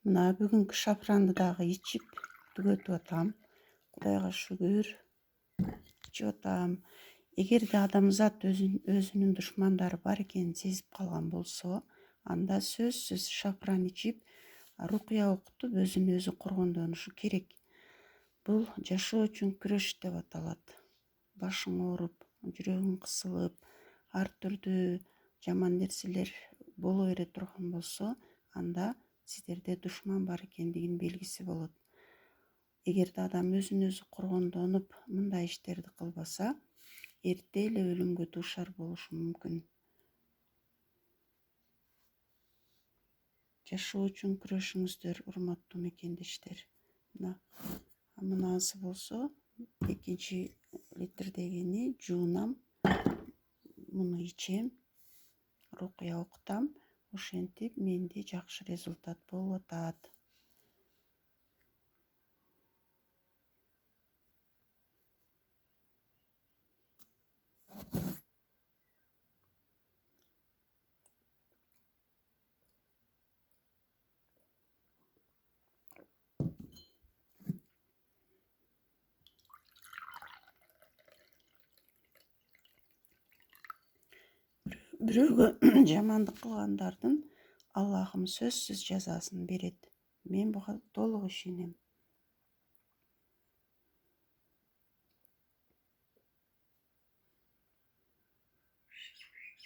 Мына бүгүнкү шафранды дагы ичип түгөтүп атам. Кудайга шүгүр, ичип атам. Эгерде адамзат өзүнүн душмандары бар экенин сезип калган болсо, анда сөзсүз шафран ичип, рукуя окутуп өзүн өзү коргондонушу керек. Бул жашоо үчүн күрөш деп аталат. Башың ооруп, жүрөгүң кысылып, ар түрдүү жаман нерселер боло бере турган болсо, анда сиздерде душман бар экендигинин белгиси болот. Эгерде адам өзүн өзү коргондонуп, мындай иштерди кылбаса, эрте эле өлүмгө дуушар болушу мүмкүн. Жашоо үчүн күрөшүңүздөр, урматтуу мекендештер. Мынасы болсо 2 литрдегини жуунам, муну ичем, рукуя окутам, ошентип менде жакшы результат болуп атат. Бирөөгө жамандык кылгандардын Аллахым сөзсүз жазасын берет. Мен буга толук ишенем.